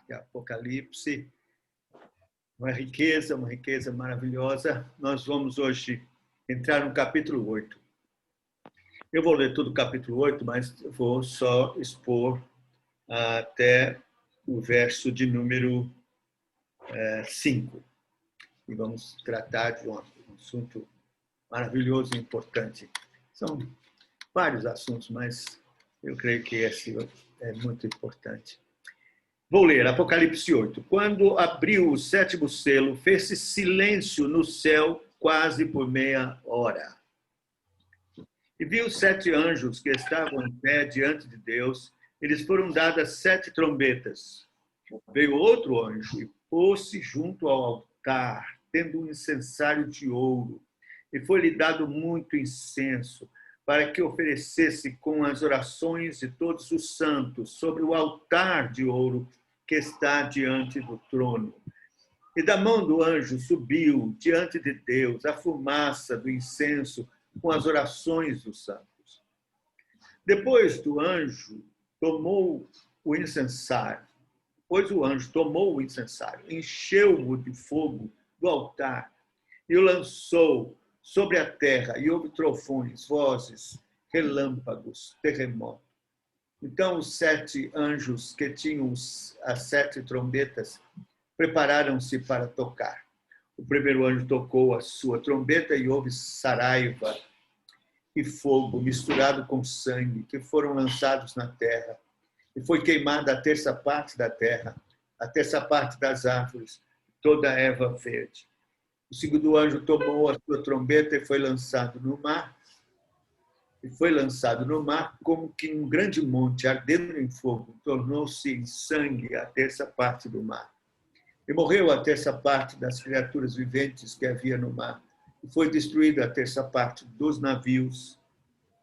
de Apocalipse, uma riqueza maravilhosa. Nós vamos hoje entrar no capítulo 8. Eu vou ler todo o capítulo 8, mas vou só expor até o verso de número 5. E vamos tratar de um assunto maravilhoso e importante. São vários assuntos, mas eu creio que esse é muito importante. Vou ler Apocalipse 8. Quando abriu o sétimo selo, fez-se silêncio no céu quase por meia hora. E vi os 7 anjos que estavam em pé diante de Deus. Eles foram dadas 7 trombetas. Veio outro anjo e pôs-se junto ao altar, tendo um incensário de ouro. E foi-lhe dado muito incenso, para que oferecesse com as orações de todos os santos sobre o altar de ouro que está diante do trono. E da mão do anjo subiu diante de Deus a fumaça do incenso com as orações dos santos. Depois o anjo tomou o incensário, encheu-o de fogo do altar e o lançou sobre a terra, e houve trovões, vozes, relâmpagos, terremoto. Então os 7 anjos que tinham as 7 trombetas prepararam-se para tocar. O primeiro anjo tocou a sua trombeta e houve saraiva e fogo misturado com sangue, que foram lançados na terra. E foi queimada a terça parte da terra, a terça parte das árvores, toda a erva verde. O segundo anjo tomou a sua trombeta e foi lançado no mar. Como que um grande monte ardendo em fogo, tornou-se em sangue a terça parte do mar. E morreu a terça parte das criaturas viventes que havia no mar. E foi destruída a terça parte dos navios.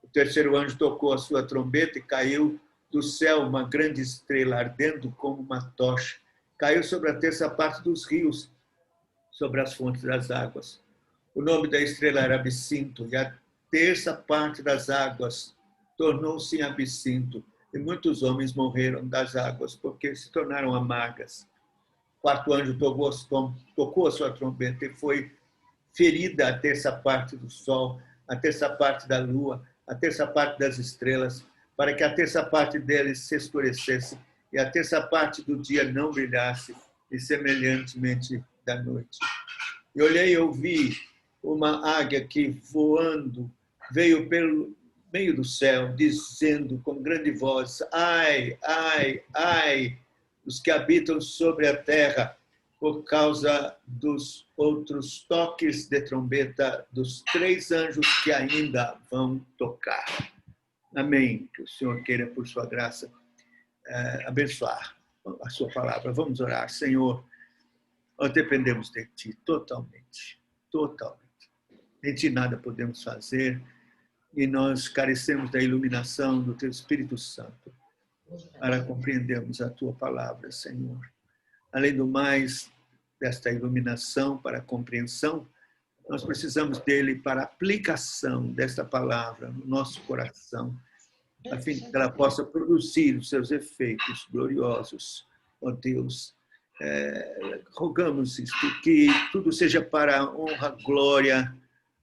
O terceiro anjo tocou a sua trombeta e caiu do céu uma grande estrela ardendo como uma tocha. Caiu sobre a terça parte dos rios, sobre as fontes das águas. O nome da estrela era Absinto, e a terça parte das águas tornou-se em absinto, e muitos homens morreram das águas, porque se tornaram amargas. O quarto anjo tocou a sua trombeta e foi ferida a terça parte do sol, a terça parte da lua, a terça parte das estrelas, para que a terça parte deles se escurecesse e a terça parte do dia não brilhasse, e semelhantemente da noite. E olhei e ouvi uma águia que, voando, veio pelo meio do céu, dizendo com grande voz: ai, ai, ai, os que habitam sobre a terra, por causa dos outros toques de trombeta dos 3 anjos que ainda vão tocar. Amém. Que o Senhor queira, por sua graça, abençoar a sua palavra. Vamos orar. Senhor, nós dependemos de Ti totalmente. Em Ti nada podemos fazer e nós carecemos da iluminação do Teu Espírito Santo para compreendermos a Tua palavra, Senhor. Além do mais, desta iluminação para a compreensão, nós precisamos dele para a aplicação desta palavra no nosso coração, a fim de que ela possa produzir os seus efeitos gloriosos. Ó Deus, rogamos isto, que tudo seja para a honra, glória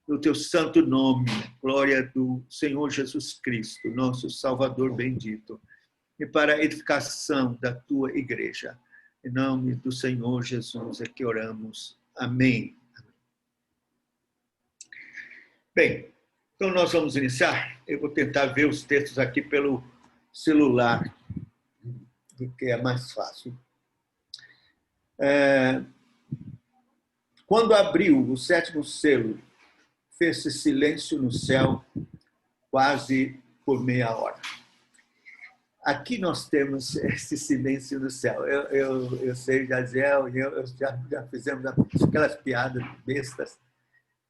do Teu santo nome, glória do Senhor Jesus Cristo, nosso Salvador bendito, e para a edificação da Tua igreja. Em nome do Senhor Jesus é que oramos. Amém. Bem, então nós vamos iniciar. Eu vou tentar ver os textos aqui pelo celular, porque é mais fácil. Quando abriu o sétimo selo, fez-se silêncio no céu quase por meia hora. Aqui nós temos esse silêncio no céu. Eu sei, Jaziel, eu já fizemos aquelas piadas bestas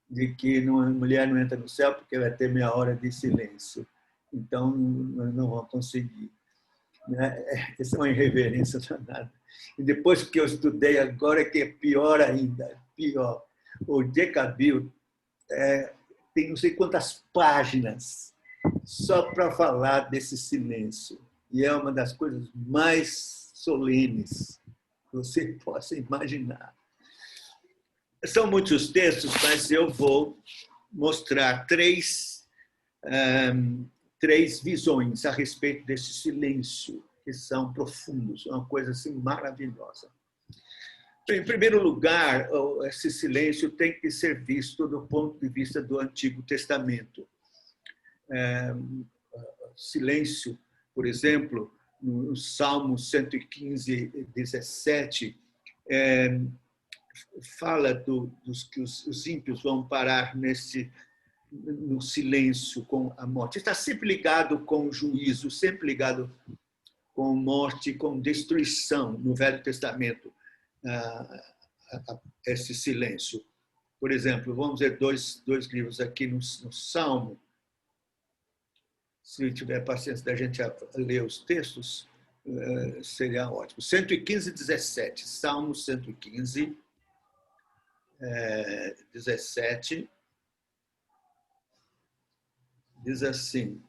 de que uma mulher não entra no céu porque vai ter meia hora de silêncio. Então, não vão conseguir. Essa é uma irreverência danada. E depois que eu estudei agora, que é pior ainda, pior. O Decabil tem não sei quantas páginas só para falar desse silêncio. E é uma das coisas mais solenes que você possa imaginar. São muitos textos, mas eu vou mostrar três visões a respeito desse silêncio, que são profundos, uma coisa assim maravilhosa. Em primeiro lugar, esse silêncio tem que ser visto do ponto de vista do Antigo Testamento. Silêncio, por exemplo, no Salmo 115, 17, fala dos que os ímpios vão parar no silêncio com a morte. Está sempre ligado com o juízo, sempre ligado com morte, com destruição no Velho Testamento. Esse silêncio. Por exemplo, vamos ver dois livros aqui no Salmo. Se tiver paciência da gente ler os textos, seria ótimo. 115, 17. Salmo 115, 17. Diz assim: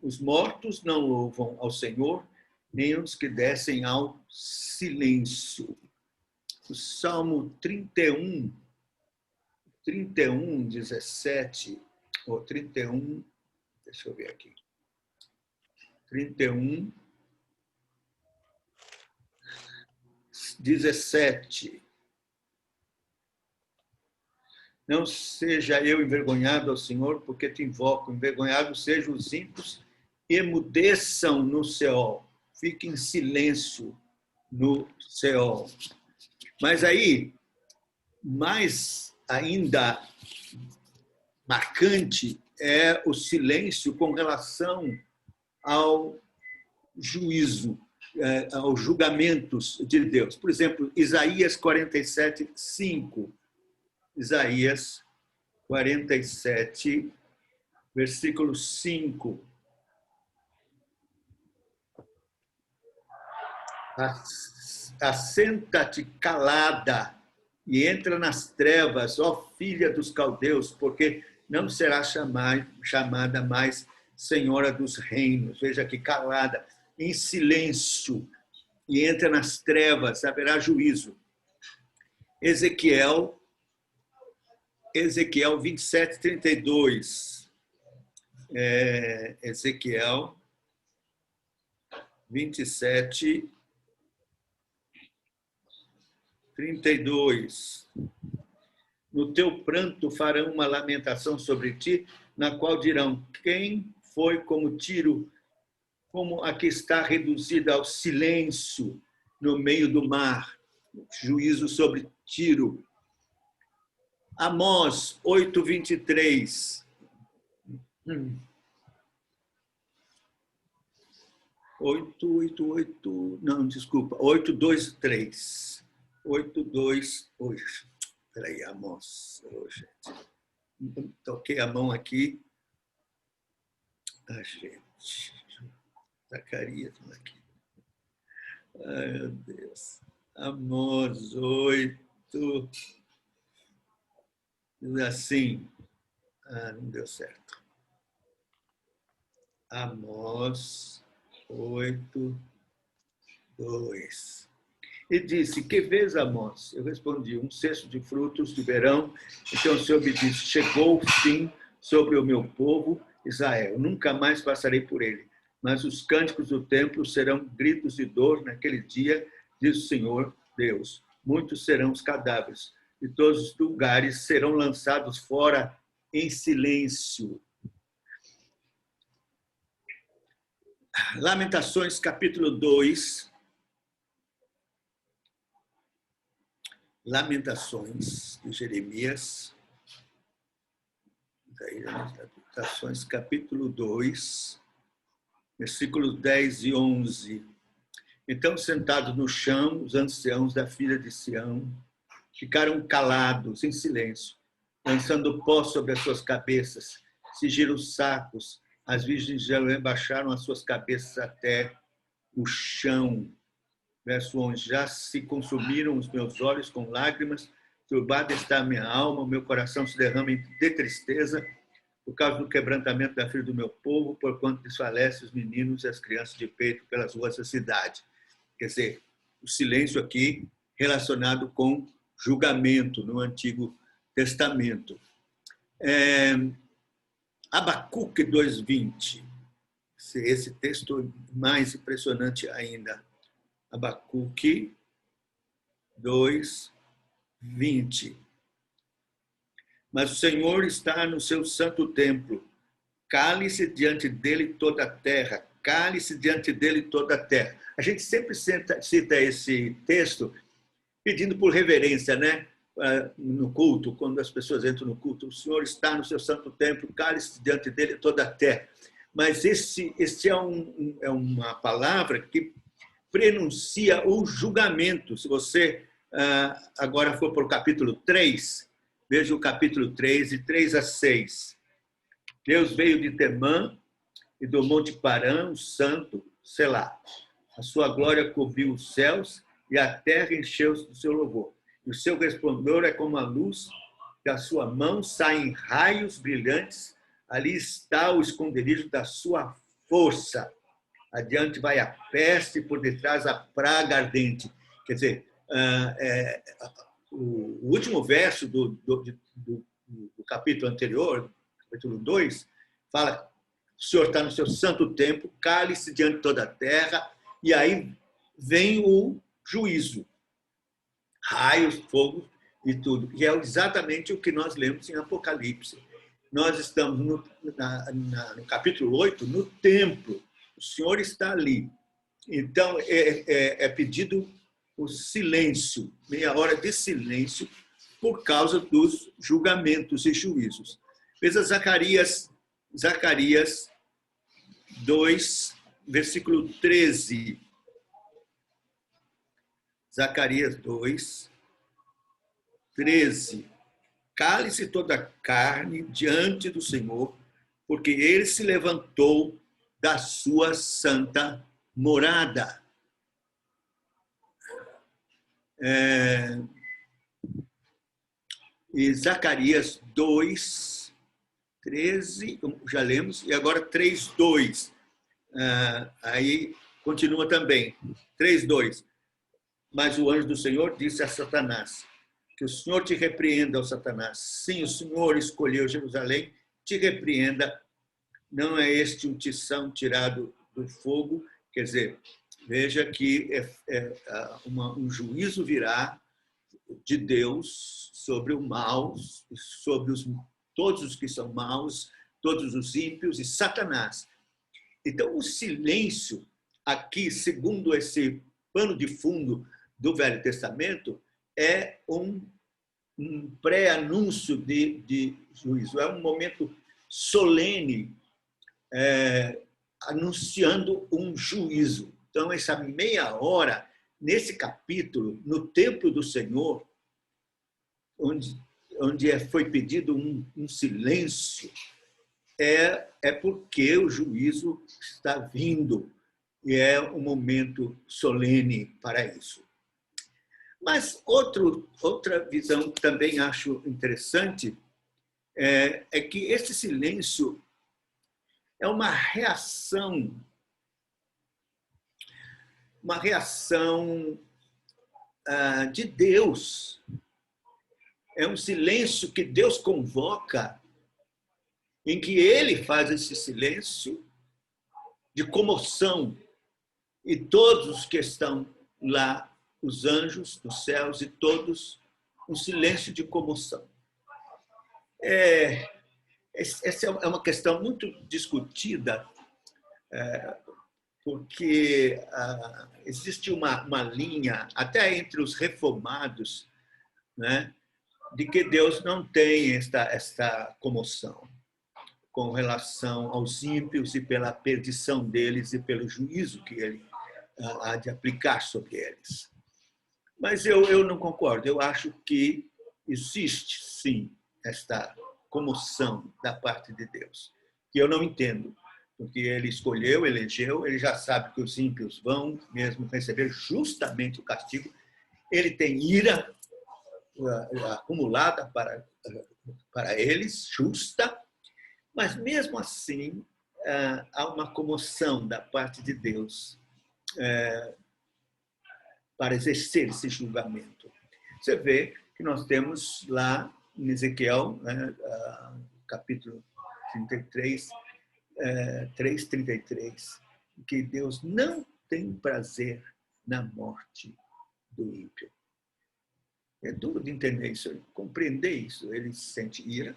os mortos não louvam ao Senhor, nem os que descem ao silêncio. O Salmo 31, 17, ou 31, deixa eu ver aqui. 31, 17. Não seja eu envergonhado ao Senhor, porque te invoco. Envergonhados sejam os ímpios, emudeçam no Seol. Fiquem em silêncio no Seol. Mas aí, mais ainda marcante é o silêncio com relação ao juízo, aos julgamentos de Deus. Por exemplo, Isaías 47, 5. Isaías 47, versículo 5. Assenta-te calada e entra nas trevas, ó filha dos caldeus, porque não será chamada mais senhora dos reinos. Veja que calada, em silêncio, e entra nas trevas, haverá juízo. Ezequiel 27, 32. Ezequiel 27, 32. No teu pranto farão uma lamentação sobre ti, na qual dirão: quem foi como Tiro, como a que está reduzida ao silêncio no meio do mar? Juízo sobre Tiro. Amós 8, 23. 8, 2, 3. 8, 2, 8. Espera aí, Amós. Oh, gente. Toquei a mão aqui. Gente. Zacarias aqui. Ai, meu Deus. Amós 8. Diz assim. Não deu certo. Amós 8, 2. E disse: que vês, Amós? Eu respondi: um cesto de frutos de verão. Então o Senhor me disse: chegou o fim sobre o meu povo Israel. Nunca mais passarei por ele. Mas os cânticos do templo serão gritos de dor naquele dia, diz o Senhor Deus. Muitos serão os cadáveres, e todos os lugares serão lançados fora em silêncio. Lamentações, capítulo 2. Lamentações de Jeremias. Lamentações, capítulo 2, versículos 10 e 11. Então, sentados no chão, os anciãos da filha de Sião ficaram calados, em silêncio, lançando pó sobre as suas cabeças, cingiram os sacos. As virgens de Jerusalém baixaram as suas cabeças até o chão. Verso 11. Já se consumiram os meus olhos com lágrimas, turbada está a minha alma, o meu coração se derrama de tristeza por causa do quebrantamento da filha do meu povo, porquanto desfalece os meninos e as crianças de peito pelas ruas da cidade. Quer dizer, o silêncio aqui relacionado com julgamento no Antigo Testamento. Abacuque 2:20. Esse texto mais impressionante ainda. Abacuque 2:20. Mas o Senhor está no seu santo templo. Cale-se diante dele toda a terra. Cale-se diante dele toda a terra. A gente sempre cita esse texto pedindo por reverência, né? No culto, quando as pessoas entram no culto. O Senhor está no seu santo templo. Cale-se diante dele toda a terra. Mas esse é uma palavra que prenuncia o julgamento. Se você agora for para o capítulo 3, veja o capítulo 3, de 3-6. Deus veio de Temã e do Monte Parã, o santo, Selá. A sua glória cobriu os céus e a terra encheu-se do seu louvor. E o seu resplendor é como a luz, da sua mão saem raios brilhantes. Ali está o esconderijo da sua força. Adiante vai a peste, por detrás a praga ardente. Quer dizer, o último verso do capítulo anterior, capítulo 2, fala: o Senhor está no seu santo templo, cale-se diante de toda a terra, e aí vem o juízo. Raios, fogo e tudo. E é exatamente o que nós lemos em Apocalipse. Nós estamos no capítulo 8, no templo. O Senhor está ali. Então, é pedido o silêncio, meia hora de silêncio, por causa dos julgamentos e juízos. Veja Zacarias 2, versículo 13. Zacarias 2, 13. Cale-se toda a carne diante do Senhor, porque ele se levantou da sua santa morada. E Zacarias 2, 13, já lemos, e agora 3, 2. Aí continua também, 3, 2. Mas o anjo do Senhor disse a Satanás: que o Senhor te repreenda, ó Satanás. Sim, o Senhor escolheu Jerusalém, te repreenda. Não é este um tição tirado do fogo? Quer dizer, veja que um juízo virá de Deus sobre o mal, sobre todos os que são maus, todos os ímpios e Satanás. Então, o silêncio aqui, segundo esse pano de fundo do Velho Testamento, é um pré-anúncio de juízo. É um momento solene, anunciando um juízo. Então, essa meia hora, nesse capítulo, no templo do Senhor, onde foi pedido um silêncio, é porque o juízo está vindo e é um momento solene para isso. Mas outra visão que também acho interessante é que esse silêncio é uma reação de Deus. É um silêncio que Deus convoca, em que ele faz esse silêncio de comoção, e todos os que estão lá, os anjos dos céus e todos, um silêncio de comoção. Essa é uma questão muito discutida, porque existe uma linha, até entre os reformados, né, de que Deus não tem esta comoção com relação aos ímpios e pela perdição deles e pelo juízo que ele há de aplicar sobre eles. Mas eu não concordo. Eu acho que existe, sim, esta comoção da parte de Deus, que eu não entendo, porque ele escolheu, elegeu, ele já sabe que os ímpios vão mesmo receber justamente o castigo. Ele tem ira acumulada para eles, justa, mas mesmo assim há uma comoção da parte de Deus para exercer esse julgamento. Você vê que nós temos lá em Ezequiel, né, capítulo 33, 3:33, que Deus não tem prazer na morte do ímpio. É duro de entender isso, compreender isso. Ele sente ira,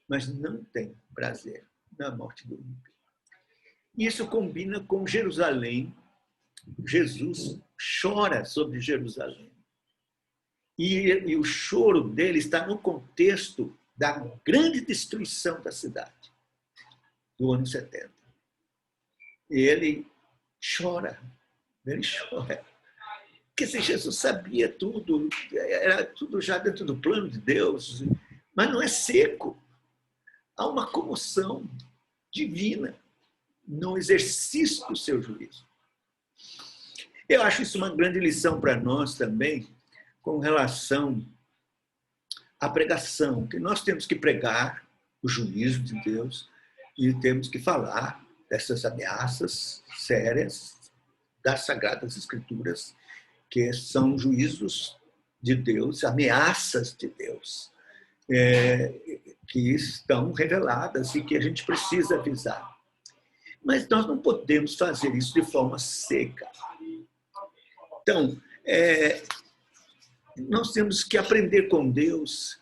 mas não tem prazer na morte do ímpio. Isso combina com Jerusalém. Jesus chora sobre Jerusalém. E o choro dele está no contexto da grande destruição da cidade, do ano 70. E ele chora. Porque se Jesus sabia tudo, era tudo já dentro do plano de Deus, mas não é seco. Há uma comoção divina no exercício do seu juízo. Eu acho isso uma grande lição para nós também, com relação à pregação, que nós temos que pregar o juízo de Deus e temos que falar dessas ameaças sérias das Sagradas Escrituras, que são juízos de Deus, ameaças de Deus, que estão reveladas e que a gente precisa avisar. Mas nós não podemos fazer isso de forma seca. Então, nós temos que aprender com Deus,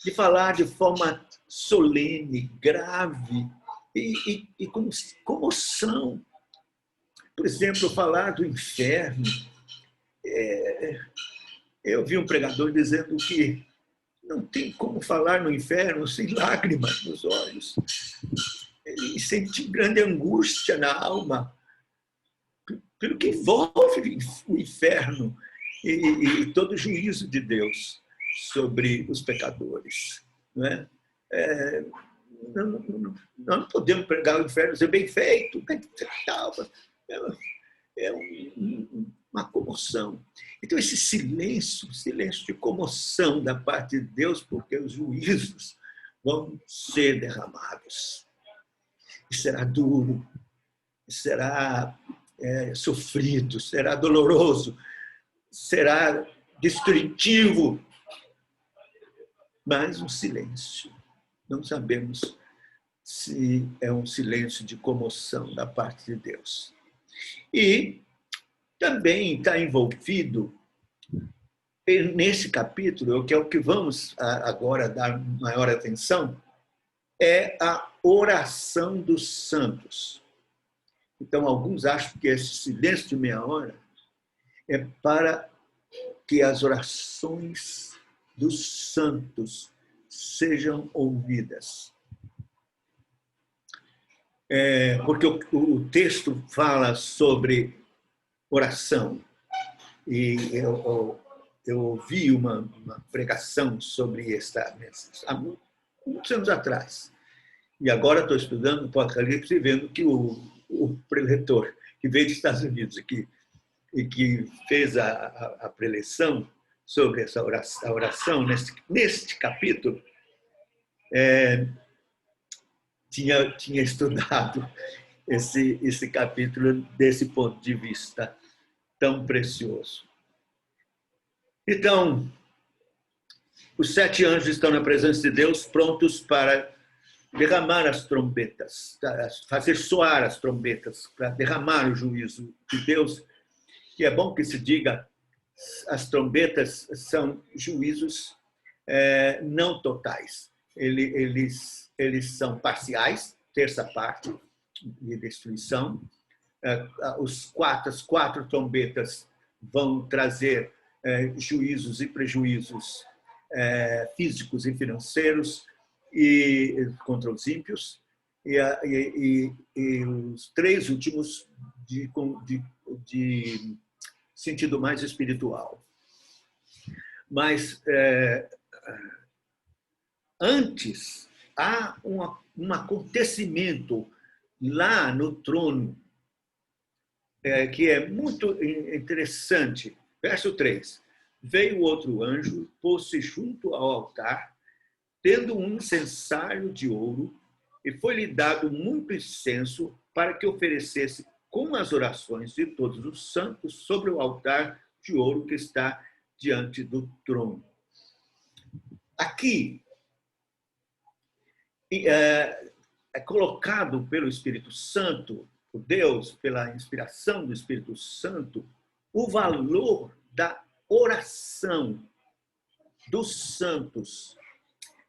de falar de forma solene, grave e com comoção. Por exemplo, falar do inferno. Eu vi um pregador dizendo que não tem como falar no inferno sem lágrimas nos olhos e sentir grande angústia na alma pelo que envolve o inferno e todo o juízo de Deus sobre os pecadores. Não é? Nós não podemos pregar o inferno e dizer bem feito, uma comoção. Então, esse silêncio de comoção da parte de Deus, porque os juízos vão ser derramados. E será duro, será sofrido, será doloroso, será destrutivo, mas um silêncio. Não sabemos se é um silêncio de comoção da parte de Deus. E também está envolvido nesse capítulo, que é o que vamos agora dar maior atenção, é a oração dos santos. Então, alguns acham que esse silêncio de meia hora é para que as orações dos santos sejam ouvidas. Porque o texto fala sobre oração. E eu ouvi uma pregação sobre esta mensagem há muitos anos atrás. E agora estou estudando o Apocalipse e vendo que o preletor, que veio dos Estados Unidos aqui, e que fez a preleção sobre essa oração neste capítulo, tinha estudado esse capítulo desse ponto de vista tão precioso. Então, os 7 anjos estão na presença de Deus, prontos para derramar as trombetas, fazer soar as trombetas, para derramar o juízo de Deus. E é bom que se diga, as trombetas são juízos não totais. Eles são parciais, terça parte de destruição. As 4 trombetas vão trazer juízos e prejuízos físicos e financeiros contra os ímpios, e os 3 últimos de sentido mais espiritual. Mas antes há um acontecimento lá no trono que é muito interessante. Verso 3. Veio outro anjo, pôs-se junto ao altar, tendo um incensário de ouro, e foi-lhe dado muito incenso para que oferecesse com as orações de todos os santos sobre o altar de ouro que está diante do trono. Aqui é colocado pelo Espírito Santo, por Deus, pela inspiração do Espírito Santo, o valor da oração dos santos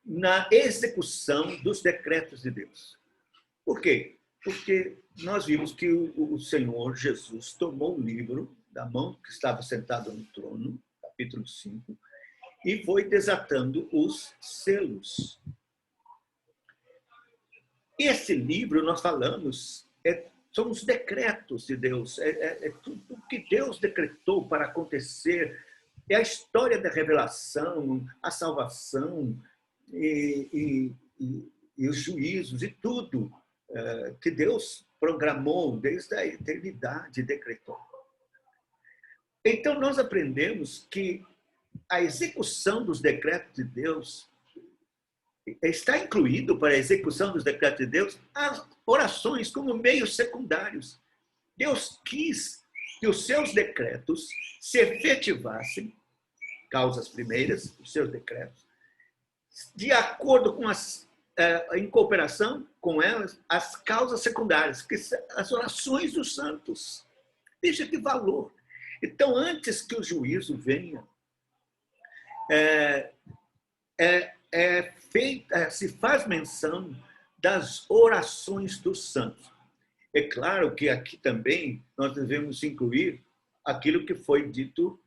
na execução dos decretos de Deus. Por quê? Porque nós vimos que o Senhor Jesus tomou o livro da mão que estava sentado no trono, capítulo 5, e foi desatando os selos. Esse livro, nós falamos, são os decretos de Deus, é tudo que Deus decretou para acontecer, é a história da revelação, a salvação e os juízos e tudo que Deus programou desde a eternidade, decretou. Então, nós aprendemos que a execução dos decretos de Deus está incluído para a execução dos decretos de Deus as orações como meios secundários. Deus quis que os seus decretos se efetivassem, causas primeiras, os seus decretos, de acordo com em cooperação com elas, as causas secundárias, que são as orações dos santos. Veja que valor. Então, antes que o juízo venha, se faz menção das orações dos santos. É claro que aqui também nós devemos incluir aquilo que foi dito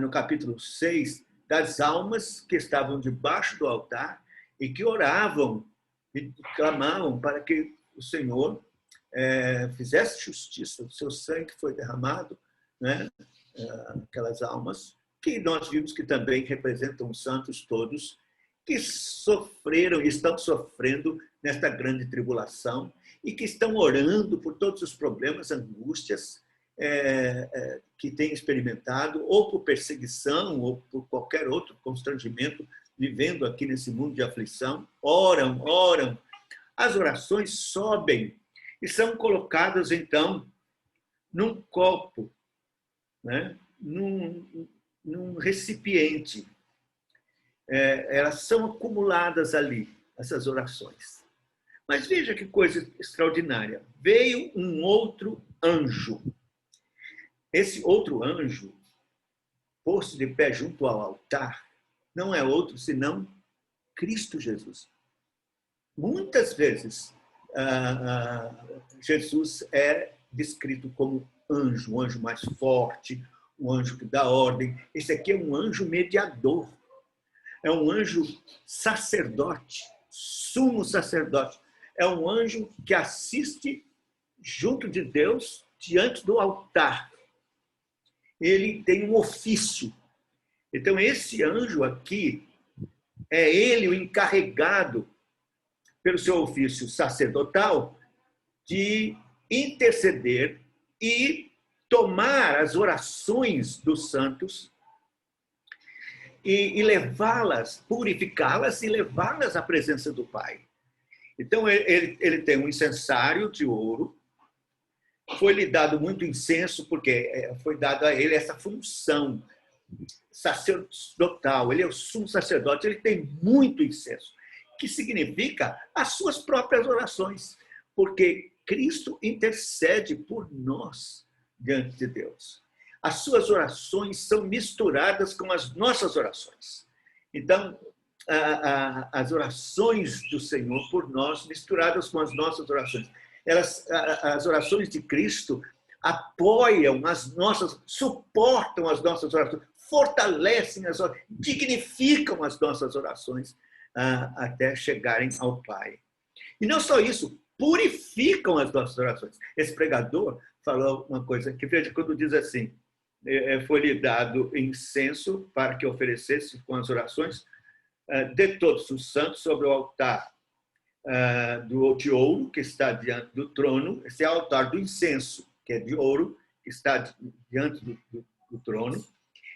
no capítulo 6, das almas que estavam debaixo do altar e que oravam e clamavam para que o Senhor fizesse justiça. O seu sangue foi derramado, né? Aquelas almas que nós vimos que também representam os santos todos, que sofreram e estão sofrendo nesta grande tribulação e que estão orando por todos os problemas, angústias que têm experimentado, ou por perseguição, ou por qualquer outro constrangimento, vivendo aqui nesse mundo de aflição. Oram. As orações sobem e são colocadas, então, num copo, né? num recipiente. Elas são acumuladas ali, essas orações. Mas veja que coisa extraordinária. Veio um outro anjo. Esse outro anjo, posto de pé junto ao altar, não é outro senão Cristo Jesus. Muitas vezes, Jesus é descrito como anjo, um anjo mais forte, um anjo que dá ordem. Esse aqui é um anjo mediador. É um anjo sacerdote, sumo sacerdote. É um anjo que assiste junto de Deus, diante do altar. Ele tem um ofício. Então, esse anjo aqui, é ele o encarregado, pelo seu ofício sacerdotal, de interceder e tomar as orações dos santos e levá-las, purificá-las e levá-las à presença do Pai. Então, ele tem um incensário de ouro. Foi-lhe dado muito incenso, porque foi dado a ele essa função sacerdotal. Ele é o sumo sacerdote, ele tem muito incenso, que significa as suas próprias orações, porque Cristo intercede por nós diante de Deus. As suas orações são misturadas com as nossas orações. Então, as orações do Senhor por nós, misturadas com as nossas orações. As orações de Cristo apoiam as nossas, suportam as nossas orações, fortalecem as orações, dignificam as nossas orações até chegarem ao Pai. E não só isso, purificam as nossas orações. Esse pregador falou uma coisa que, veja, quando diz assim, foi-lhe dado incenso para que oferecesse com as orações de todos os santos sobre o altar de ouro que está diante do trono. Esse é o altar do incenso, que é de ouro, que está diante do trono.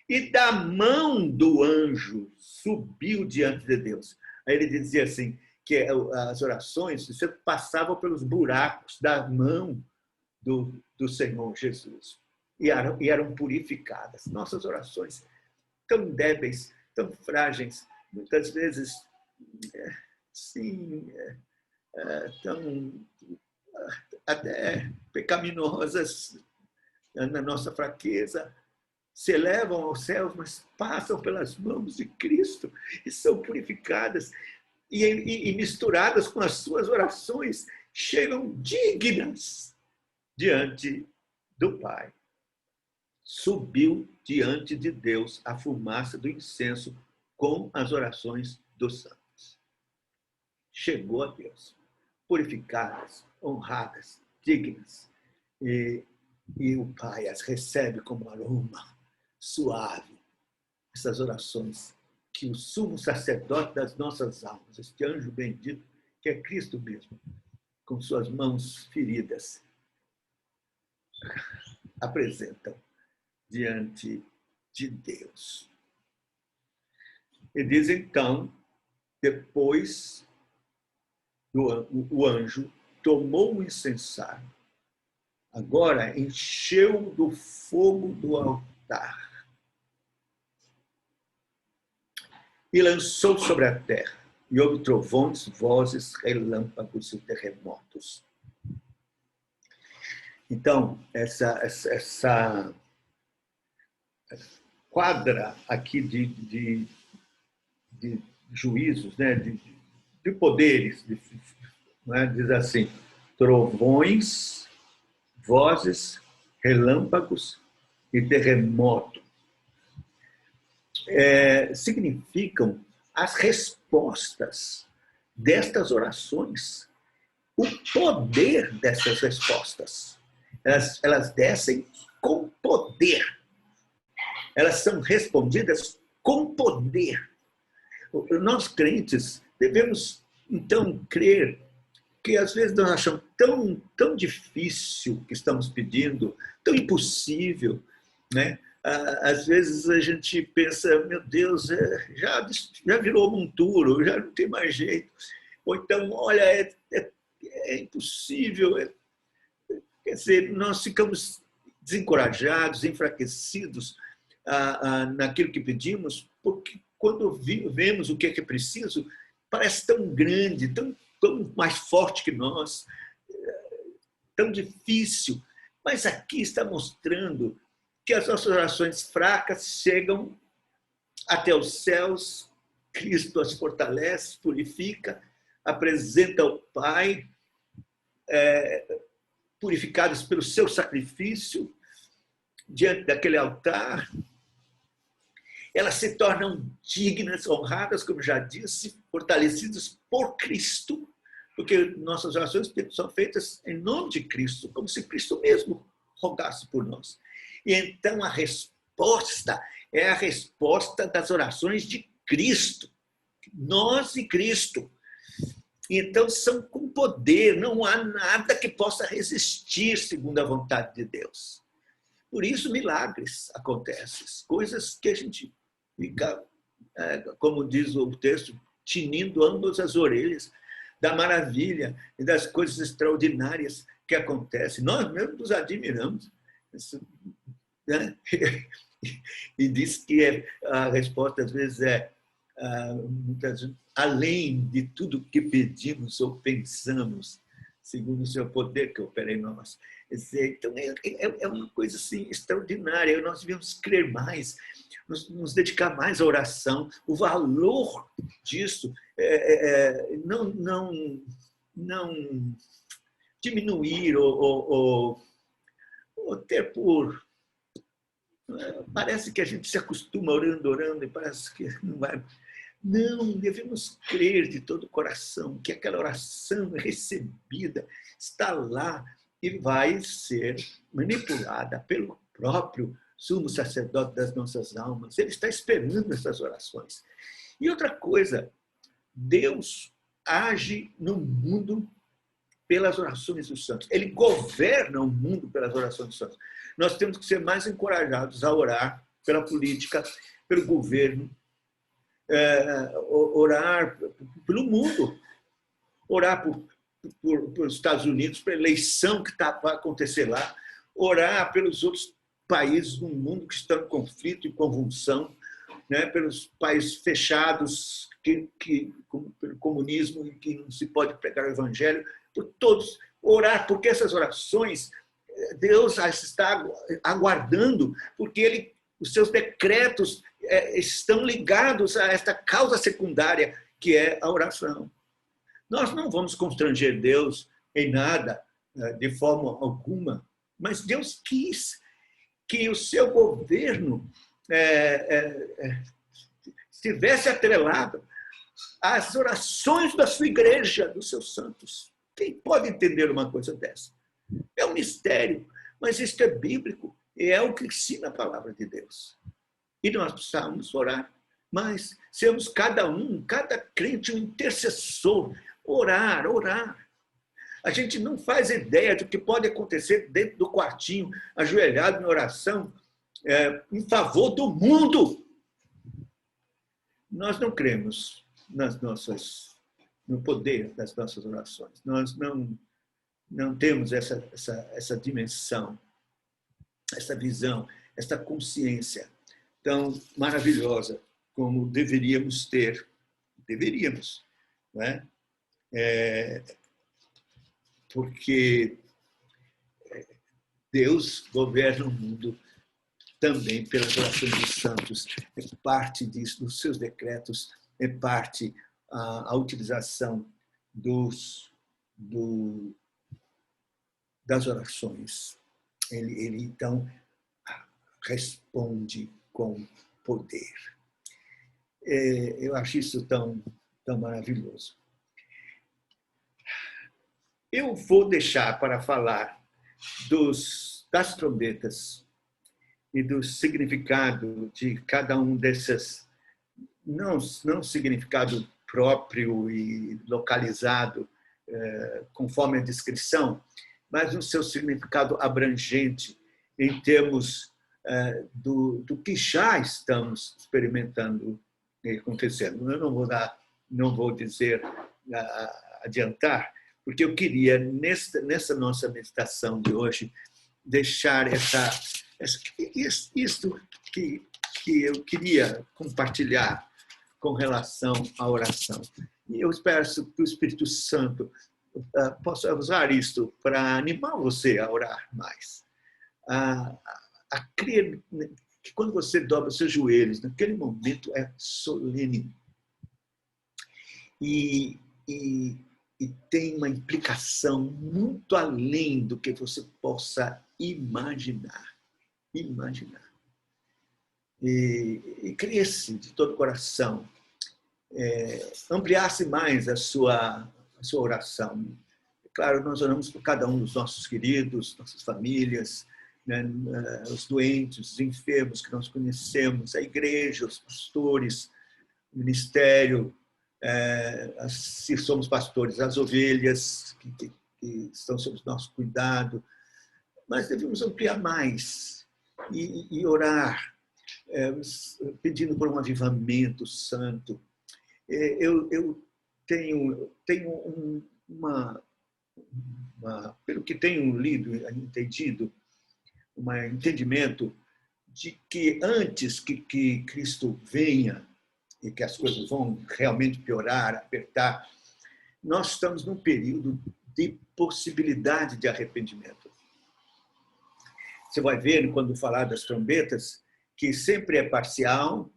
E da mão do anjo subiu diante de Deus. Aí ele dizia assim, que as orações passavam pelos buracos da mão do Senhor Jesus. e eram purificadas. Nossas orações, tão débeis, tão frágeis, muitas vezes, sim, tão até pecaminosas na nossa fraqueza, se elevam aos céus, mas passam pelas mãos de Cristo e são purificadas e misturadas com as suas orações, chegam dignas diante do Pai. Subiu diante de Deus a fumaça do incenso com as orações dos santos. Chegou a Deus, purificadas, honradas, dignas, e o Pai as recebe como aroma suave. Essas orações que o sumo sacerdote das nossas almas, este anjo bendito, que é Cristo mesmo, com suas mãos feridas, apresentam diante de Deus. E diz então, depois o anjo tomou o incensário, agora encheu do fogo do altar e lançou sobre a terra, e houve trovões, vozes, relâmpagos e terremotos. Então, essa quadra aqui de juízos, né? de poderes, né? Diz assim, trovões, vozes, relâmpagos e terremoto. Significam as respostas destas orações, o poder dessas respostas. Elas descem com poder. Elas são respondidas com poder. Nós, crentes, devemos, então, crer que, às vezes, nós achamos tão difícil o que estamos pedindo, tão impossível, né? Às vezes a gente pensa, meu Deus, já virou monturo, já não tem mais jeito. Ou então, olha, é impossível. Quer dizer, nós ficamos desencorajados, enfraquecidos naquilo que pedimos, porque quando vemos o que é preciso, parece tão grande, tão mais forte que nós, tão difícil. Mas aqui está mostrando que as nossas orações fracas chegam até os céus, Cristo as fortalece, purifica, apresenta ao Pai, purificadas pelo seu sacrifício, diante daquele altar. Elas se tornam dignas, honradas, como já disse, fortalecidas por Cristo, porque nossas orações são feitas em nome de Cristo, como se Cristo mesmo rogasse por nós. E então a resposta é a resposta das orações de Cristo. Nós e Cristo. Então são com poder, não há nada que possa resistir segundo a vontade de Deus. Por isso milagres acontecem, coisas que a gente fica, como diz o texto, tinindo ambas as orelhas da maravilha e das coisas extraordinárias que acontecem. Nós mesmos nos admiramos. Né? E diz que a resposta às vezes além de tudo que pedimos ou pensamos, segundo o seu poder que opera em nós. Então, é uma coisa assim, extraordinária. Nós devemos crer mais, nos dedicar mais à oração. O valor disso não diminuir ou ter por... Parece que a gente se acostuma orando, e parece que não vai... Não, devemos crer de todo o coração que aquela oração recebida está lá e vai ser manipulada pelo próprio sumo sacerdote das nossas almas. Ele está esperando essas orações. E outra coisa, Deus age no mundo pelas orações dos santos. Ele governa o mundo pelas orações dos santos. Nós temos que ser mais encorajados a orar pela política, pelo governo, orar pelo mundo, orar por Estados Unidos, pela eleição que vai acontecer lá, orar pelos outros países no mundo que estão em conflito e convulsão, né, pelos países fechados, pelo comunismo, em que não se pode pregar o evangelho, por todos. Orar, porque essas orações, Deus as está aguardando, porque os seus decretos estão ligados a esta causa secundária, que é a oração. Nós não vamos constranger Deus em nada, de forma alguma, mas Deus quis que o seu governo estivesse atrelado às orações da sua igreja, dos seus santos. Quem pode entender uma coisa dessa? É um mistério, mas isto é bíblico e é o que ensina a palavra de Deus. E nós precisamos orar, mas sermos cada crente um intercessor, orar. A gente não faz ideia do que pode acontecer dentro do quartinho, ajoelhado em oração, em favor do mundo. Nós não cremos no poder das nossas orações. Nós não temos essa dimensão, essa visão, essa consciência tão maravilhosa como deveríamos ter. Deveríamos, não é? Porque Deus governa o mundo também pelas orações dos santos. É parte disso, dos seus decretos, é parte a utilização das orações. Ele, então, responde com poder. Eu acho isso tão maravilhoso. Eu vou deixar para falar das trombetas e do significado de cada um dessas, não significado próprio e localizado, conforme a descrição, mas no seu significado abrangente, em termos do que já estamos experimentando e acontecendo. Eu não vou dizer, adiantar, porque eu queria, nessa nossa meditação de hoje, deixar isto que eu queria compartilhar com relação à oração. E eu espero que o Espírito Santo possa usar isto para animar você a orar mais, a crer que quando você dobra os seus joelhos, naquele momento é solene e tem uma implicação muito além do que você possa imaginar. E cresce de todo o coração, ampliasse mais a sua oração. Claro, nós oramos por cada um dos nossos queridos, nossas famílias, né, os doentes, os enfermos que nós conhecemos, a igreja, os pastores, o ministério, se somos pastores, as ovelhas que estão sob nosso cuidado. Mas devemos ampliar mais e orar, pedindo por um avivamento santo. Eu tenho pelo que tenho lido e entendido, um entendimento de que antes que Cristo venha e que as coisas vão realmente piorar, apertar, nós estamos num período de possibilidade de arrependimento. Você vai ver, quando falar das trombetas, que sempre é parcial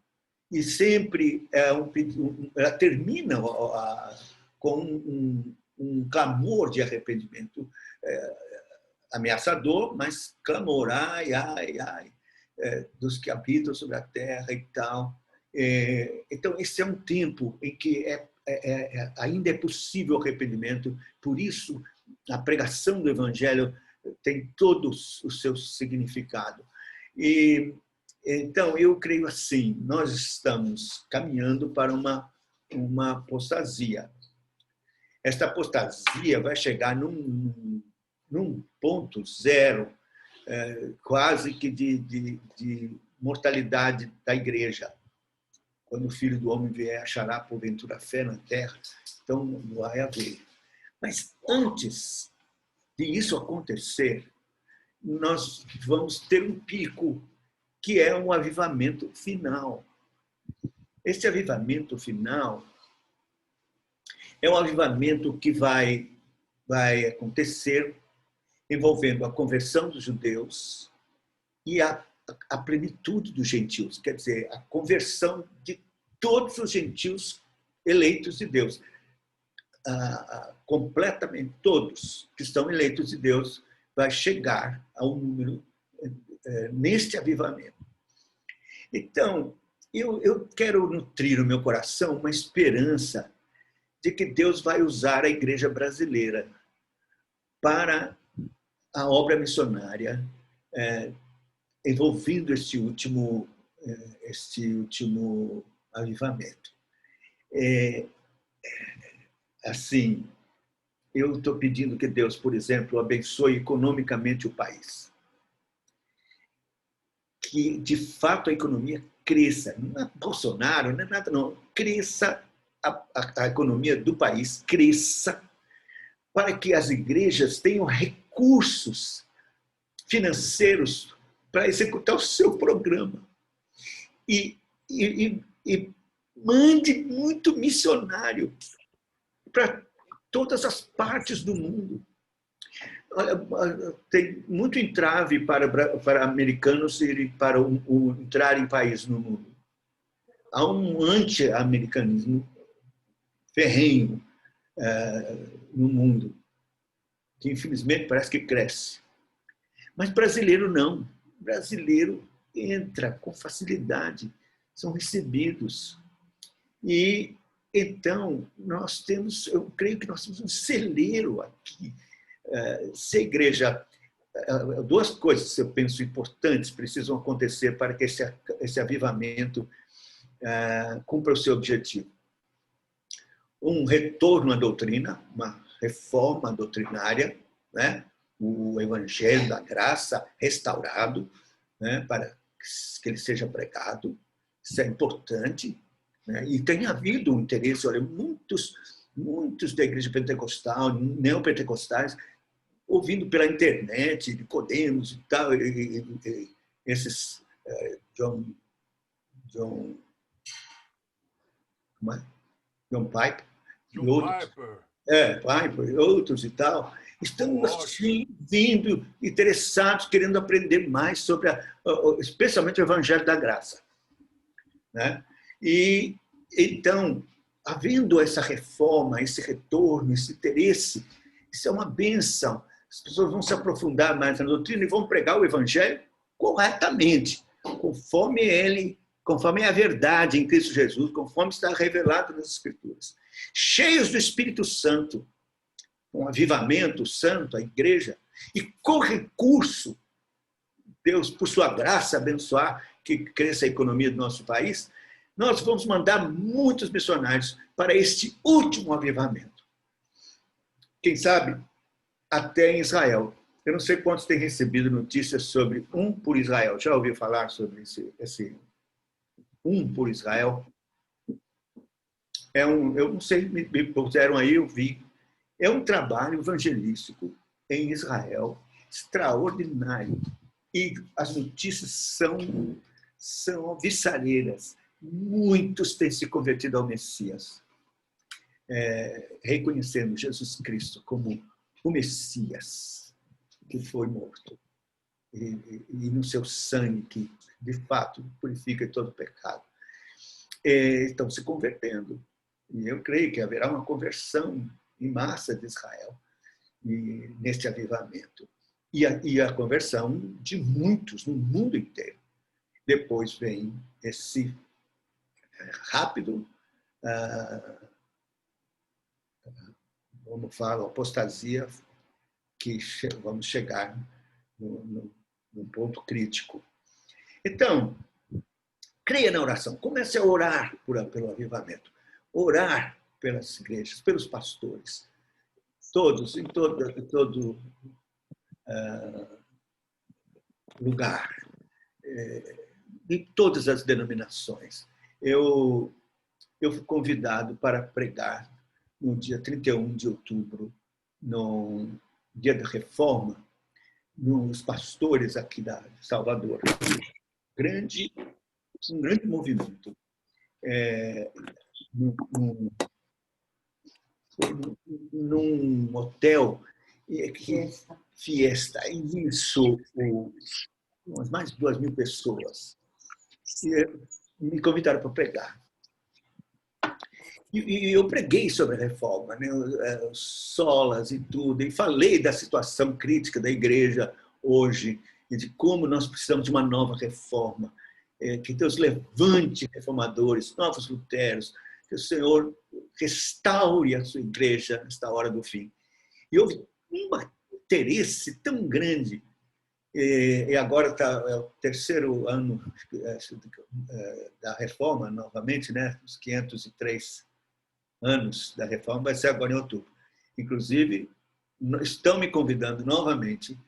e sempre ela termina com um clamor de arrependimento ameaçador, mas clamor, ai, dos que habitam sobre a terra e tal. Então, esse é um tempo em que ainda é possível o arrependimento, por isso a pregação do Evangelho tem todo o seu significado. Então, eu creio assim, nós estamos caminhando para uma apostasia. Esta apostasia vai chegar num ponto zero, quase que de mortalidade da igreja. Quando o Filho do Homem vier, achará porventura fé na terra, então vai haver. Mas antes de isso acontecer, nós vamos ter um pico, que é um avivamento final. Esse avivamento final é um avivamento que vai acontecer envolvendo a conversão dos judeus e a plenitude dos gentios, quer dizer, a conversão de todos os gentios eleitos de Deus. Completamente todos que estão eleitos de Deus vai chegar ao número neste avivamento. Então, eu quero nutrir no meu coração uma esperança de que Deus vai usar a igreja brasileira para a obra missionária, envolvendo este último avivamento. Assim, eu estou pedindo que Deus, por exemplo, abençoe economicamente o país. Que, de fato, a economia cresça. Não é Bolsonaro, não é nada, não. Cresça, a economia do país cresça, para que as igrejas tenham recursos financeiros para executar o seu programa. E mande muito missionário para todas as partes do mundo. Tem muito entrave para americanos para entrar em país no mundo. Há um anti-americanismo ferrenho no mundo, que infelizmente parece que cresce. Mas brasileiro não. Brasileiro entra com facilidade, são recebidos. E então eu creio que nós temos um celeiro aqui. Se a igreja, duas coisas eu penso importantes precisam acontecer para que esse avivamento cumpra o seu objetivo. Um retorno à doutrina, uma reforma doutrinária, né? O evangelho da graça restaurado, né? Para que ele seja pregado. Isso é importante, né? E tem havido um interesse, olha, muitos da igreja pentecostal, neopentecostais, ouvindo pela internet, Nicodemos e tal, esses John Piper, Piper e outros e tal, estão assim, vindo interessados, querendo aprender mais sobre, especialmente o Evangelho da Graça. Né? E, então, havendo essa reforma, esse retorno, esse interesse, isso é uma bênção. As pessoas vão se aprofundar mais na doutrina e vão pregar o Evangelho corretamente, conforme a verdade em Cristo Jesus, conforme está revelado nas Escrituras. Cheios do Espírito Santo, com avivamento santo, a igreja, e com recurso, Deus, por sua graça, abençoar que cresça a economia do nosso país, nós vamos mandar muitos missionários para este último avivamento. Quem sabe, até em Israel. Eu não sei quantos têm recebido notícias sobre Um por Israel. Já ouviu falar sobre esse Um por Israel? Eu não sei, me puseram aí, eu vi. É um trabalho evangelístico em Israel extraordinário. E as notícias são alvissareiras. Muitos têm se convertido ao Messias, reconhecendo Jesus Cristo como o Messias que foi morto. E no seu sangue, que de fato purifica todo pecado. Estão se convertendo. E eu creio que haverá uma conversão em massa de Israel neste avivamento. E a conversão de muitos no mundo inteiro. Depois vem esse rápido, como falo, apostasia, que vamos chegar num ponto crítico. Então, creia na oração. Comece a orar pelo avivamento. Orar pelas igrejas, pelos pastores. Todos, em todo lugar. Em todas as denominações. Eu fui convidado para pregar no dia 31 de outubro, no dia da Reforma, nos pastores aqui de Salvador. Um grande movimento. Num hotel, Fiesta, e isso, mais de 2.000 pessoas. E me convidaram para pregar. E eu preguei sobre a reforma, né, solas e tudo, e falei da situação crítica da igreja hoje, e de como nós precisamos de uma nova reforma, que Deus levante reformadores, novos luteros, que o Senhor restaure a sua igreja nesta hora do fim. E houve um interesse tão grande, e agora é o terceiro ano da reforma, novamente, né, os 503 anos da reforma, vai ser agora em outubro. Inclusive, estão me convidando novamente,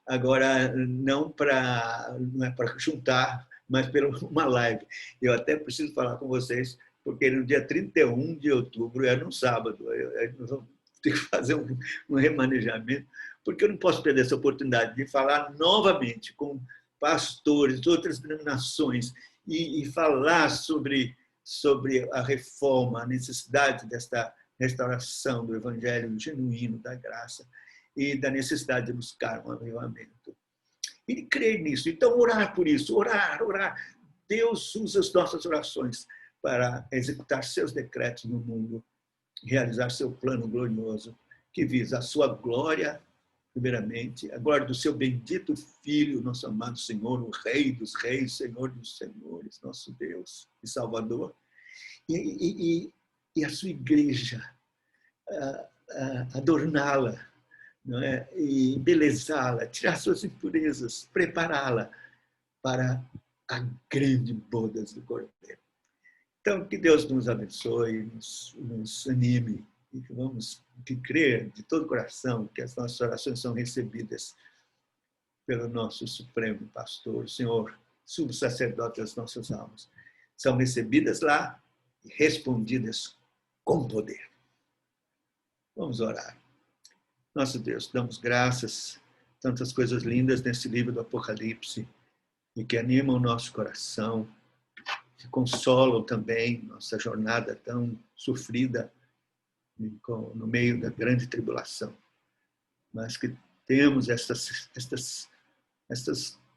agora não é para juntar, mas pela uma live. Eu até preciso falar com vocês, porque no dia 31 de outubro, é no sábado, nós vamos ter que fazer um remanejamento, porque eu não posso perder essa oportunidade de falar novamente com pastores de outras denominações e falar sobre a reforma, a necessidade desta restauração do evangelho genuíno da graça e da necessidade de buscar um avivamento. E crer nisso. Então, orar por isso, orar. Deus usa as nossas orações para executar seus decretos no mundo, realizar seu plano glorioso, que visa a sua glória, primeiramente, a glória do seu bendito Filho, nosso amado Senhor, o Rei dos Reis, Senhor dos Senhores, nosso Deus e Salvador, e a sua igreja, adorná-la, não é? E embelezá-la, tirar suas impurezas, prepará-la para a grande boda do Cordeiro. Então, que Deus nos abençoe, nos anime, e que vamos crer de todo o coração que as nossas orações são recebidas pelo nosso Supremo Pastor, o Senhor, sumo sacerdote das nossas almas. São recebidas lá e respondidas com poder. Vamos orar. Nosso Deus, damos graças, tantas coisas lindas nesse livro do Apocalipse, e que animam o nosso coração, que consolam também nossa jornada tão sofrida no meio da grande tribulação. Mas que temos estas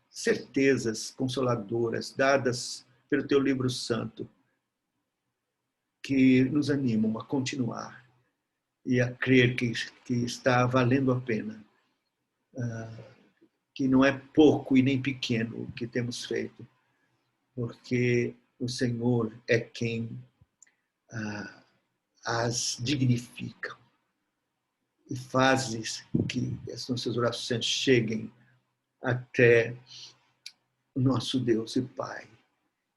certezas consoladoras dadas pelo Teu livro santo, que nos animam a continuar e a crer que está valendo a pena, que não é pouco e nem pequeno o que temos feito, porque o Senhor é quem as dignifica e faz que as nossas orações cheguem até o nosso Deus e Pai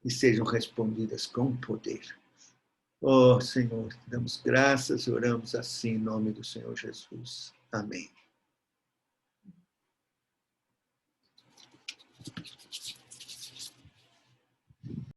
e sejam respondidas com poder. Oh, Senhor, te damos graças, oramos assim em nome do Senhor Jesus. Amém.